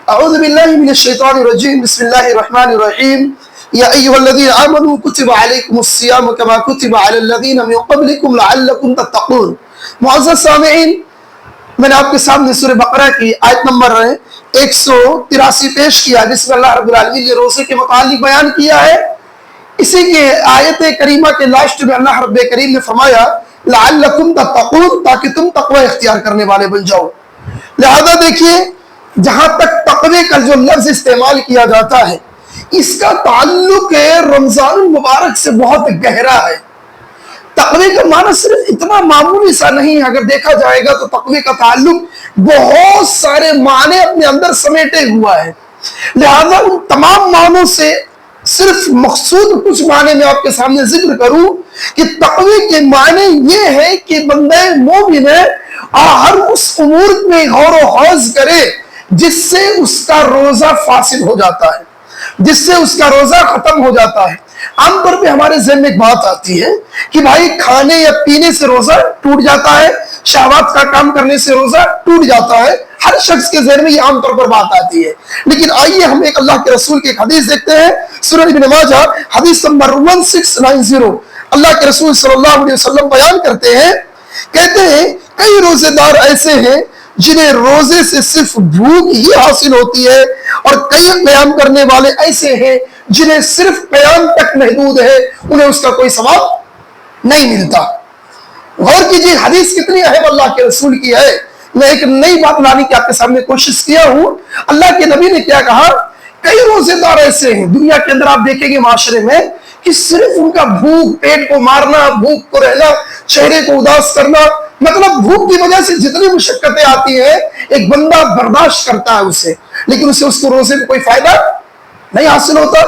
اعوذ باللہ من الشیطان الرجیم بسم اللہ الرحمن الرحیم یا ایھا الذین آمنوا کتب علیکم الصیام کما کتب علی الذین من قبلکم لعلکم تتقون۔ معزز سامعین، میں نے آپ کے سامنے سورہ بقرہ کی آیت نمبر 183 پیش کیا جس میں اللہ رب العالمین نے روزے کے متعلق بیان کیا ہے۔ اسی کے آیت کریمہ کے لاسٹ میں اللہ رب کریم نے فرمایا لعلکم تتقون، تاکہ تم تقوی اختیار کرنے والے بن جاؤ۔ لہذا دیکھیے، جہاں تک تقوی کا جو لفظ استعمال کیا جاتا ہے اس کا تعلق رمضان المبارک سے بہت گہرا ہے۔ تقوی کا معنی صرف اتنا معمولی سا نہیں، اگر دیکھا جائے گا تو تقوی کا تعلق بہت سارے معنی اپنے اندر سمیٹے ہوا ہے۔ لہذا ان تمام معنوں سے صرف مقصود کچھ معنی میں آپ کے سامنے ذکر کروں کہ تقوی کے معنی یہ ہے کہ بندہ مومن ہر اس امور میں غور و خوض کرے جس سے اس کا روزہ فاسد ہو جاتا ہے، جس سے اس کا روزہ ختم ہو جاتا ہے۔ عام طور پہ ہمارے ذہن میں ایک بات آتی ہے کہ بھائی کھانے یا پینے سے روزہ ٹوٹ جاتا ہے، شہوات کا کام کرنے سے روزہ ٹوٹ جاتا ہے، ہر شخص کے ذہن میں یہ عام طور پر بات آتی ہے۔ لیکن آئیے ہم ایک اللہ کے رسول کی ایک حدیث دیکھتے ہیں، سنن ابن ماجہ حدیث نمبر 1690۔ اللہ کے رسول صلی اللہ علیہ وسلم بیان کرتے ہیں، کہتے ہیں کئی روزے دار ایسے ہیں جنہیں روزے سے صرف بھوک ہی حاصل ہوتی ہے، اور کئی قیام کرنے والے ایسے ہیں جنہیں صرف قیام تک محدود ہے، انہیں اس کا کوئی ثواب نہیں ملتا۔ غور کیجیے حدیث کتنی اہم اللہ کے رسول کی ہے۔ میں ایک نئی بات لانے کی آپ کے سامنے کوشش کیا ہوں۔ اللہ کے نبی نے کیا کہا؟ کئی روزے دار ایسے ہیں دنیا کے اندر، آپ دیکھیں گے معاشرے میں، کہ صرف ان کا بھوک، پیٹ کو مارنا، بھوک کو رہنا، چہرے کو اداس کرنا، مطلب بھوک کی وجہ سے جتنی مشقتیں آتی ہیں ایک بندہ برداشت کرتا ہے اسے، لیکن اس کو روزے میں کوئی فائدہ نہیں حاصل ہوتا۔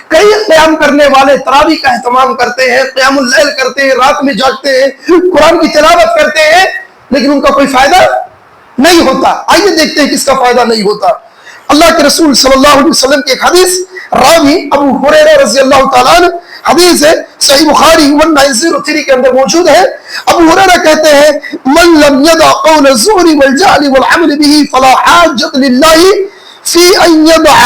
کئی قیام کرنے والے تراویح کا اہتمام کرتے ہیں، قیام اللیل کرتے ہیں، رات میں جاگتے ہیں، قرآن کی تلاوت کرتے ہیں، لیکن ان کا کوئی فائدہ نہیں ہوتا۔ آئیے دیکھتے ہیں کس کا فائدہ نہیں ہوتا۔ اللہ کے رسول صلی اللہ علیہ وسلم کی ایک حدیث، راوی ابو ہریرہ رضی اللہ تعالیٰ عنہ، حدیث ہے صحیح بخاری 1903 کے اندر موجود ہے۔ ابو ہریرہ کہتے ہیں من لم يدع قول الزور والجهل والعمل به فلا حاجة لله في ان يدع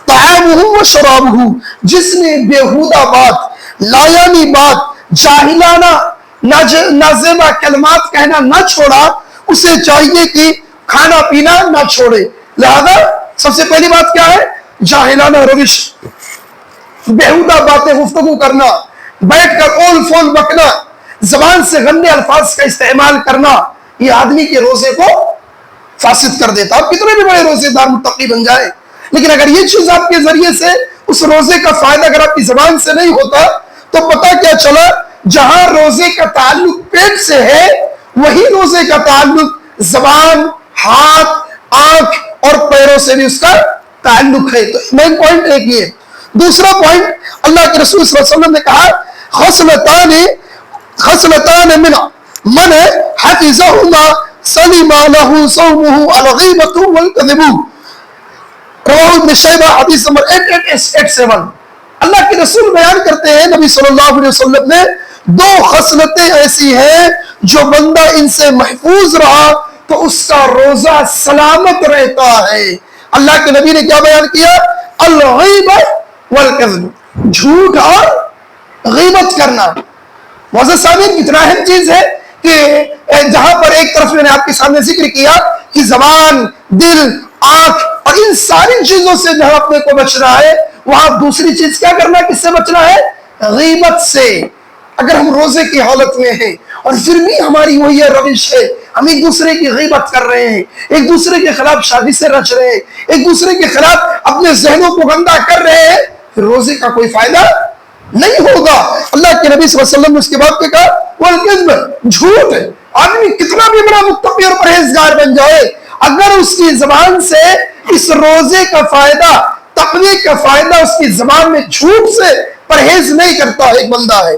طعامه وشرابه۔ جس نے بیہودہ بات، لایانی بات، جاہلانہ نازیبہ کلمات کہنا نہ چھوڑا، اسے چاہیے کہ کھانا پینا نہ چھوڑے۔ لہذا سب سے پہلی بات کیا ہے؟ جاہلانہ روش، بیہودہ باتیں گفتگو کرنا، بیٹھ کر اول فول بکنا، زبان سے گندے الفاظ کا استعمال کرنا، یہ آدمی کے روزے کو فاسد کر دیتا۔ آپ کتنے بھی بڑے روزے دار متقی بن جائیں، لیکن اگر یہ چیز آپ کے ذریعے سے اس روزے کا فائدہ اگر آپ کی زبان سے نہیں ہوتا تو پتہ کیا چلا؟ جہاں روزے کا تعلق پیٹ سے ہے وہی روزے کا تعلق زبان، ہاتھ، آنکھ اور پیروں سے بھی اس کا تعلق ہے۔ تو مین پوائنٹ ایک یہ۔ دوسرا پوائنٹ، اللہ کے رسول صلی اللہ علیہ وسلم نے کہا خصلتان من حفظهما سلم له صومه الغیبۃ والکذب۔ رواہ ابن شیبہ حدیث نمبر 8887۔ اللہ کے رسول بیان کرتے ہیں، نبی صلی اللہ علیہ وسلم نے، دو خصلتیں ایسی ہیں جو بندہ ان سے محفوظ رہا تو اس کا روزہ سلامت رہتا ہے۔ اللہ کے نبی نے کیا بیان کیا؟ الغیبۃ والکذب، جھوٹ اور غیبت کرنا۔ معزز سامعین، کتنا اہم چیز ہے کہ جہاں پر ایک طرف میں نے آپ کے سامنے ذکر کیا کہ زبان، دل، آنکھ اور ان ساری چیزوں سے جہاں اپنے کو بچنا ہے، وہاں دوسری چیز کیا کرنا؟ کس سے بچنا ہے؟ غیبت سے۔ اگر ہم روزے کی حالت میں ہیں اور پھر بھی ہماری وہی روش ہے، ہم ایک دوسرے کی غیبت کر رہے ہیں، ایک دوسرے کے خلاف شادی سے رچ رہے ہیں، ایک دوسرے کے خلاف اپنے ذہنوں کو گندا کر رہے ہیں، پھر روزے کا کوئی فائدہ نہیں ہوگا۔ اللہ کے نبی صلی اللہ علیہ وسلم نے اس کے بعد کہا والکذب، جھوٹ ہے۔ آدمی کتنا بھی بڑا متقی اور پرہیزگار بن جائے، اگر اس کی زبان سے اس روزے کا فائدہ، تقوی کا فائدہ اس کی زبان میں جھوٹ سے پرہیز نہیں کرتا ہے، ایک بندہ ہے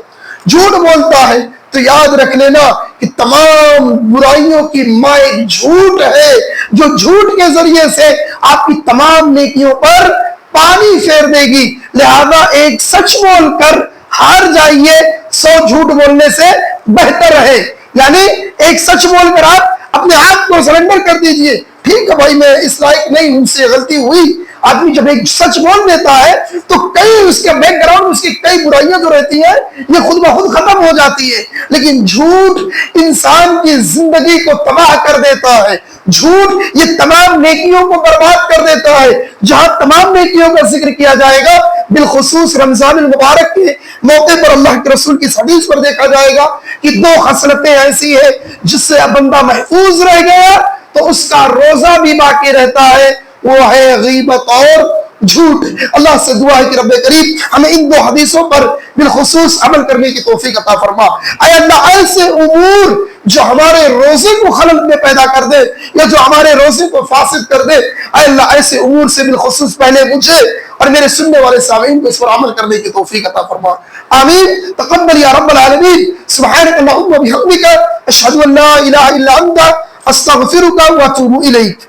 جھوٹ بولتا ہے، تو یاد رکھ لینا کہ تمام برائیوں کی ماں ایک جھوٹ ہے، جو جھوٹ کے ذریعے سے آپ کی تمام نیکیوں پر پانی پھیر دے گی۔ لہذا ایک سچ بول کر ہار جائیے، 100 جھوٹ بولنے سے بہتر ہے۔ یعنی ایک سچ بول کر آپ اپنے آپ کو سرنڈر کر دیجئے، ٹھیک ہے بھائی میں اس لائق نہیں، مجھ سے غلطی ہوئی. آدمی جب ایک سچ بول دیتا ہے تو کئی اس کے بیک گراؤنڈ اس کی کئی برائیاں جو رہتی ہیں یہ خود بخود ختم ہو جاتی ہے. لیکن جھوٹ انسان کی زندگی کو تباہ کر دیتا ہے. جھوٹ یہ تمام نیکیوں کو برباد کر دیتا ہے. جہاں تمام نیکیوں کا ذکر کیا جائے گا بالخصوص رمضان المبارک کے موقع پر اللہ کے رسول کی حدیث پر دیکھا جائے گا کہ 2 خصلتیں ایسی ہیں جس سے بندہ محفوظ رہ گیا تو اس کا روزہ بھی باقی رہتا ہے، وہ ہے غیبت اور جھوٹ. اللہ سے دعا ہے کہ رب کریم ہمیں ان 2 حدیثوں پر بالخصوص عمل کرنے کی توفیق عطا فرما. اے اللہ ایسے امور جو ہمارے روزے کو خلل میں پیدا کر دے یا جو ہمارے روزے کو فاسد کر دے، اے اللہ ایسے امور سے بالخصوص پہلے مجھے اور میرے سننے والے سامعین کو اس پر عمل کرنے کی توفیق عطا فرما. آمین. تقبل یا رب العالمین. سبحانک اللہم و بحمدک اشہد ان لا الہ الا انت استغفرک و اتوب الیک.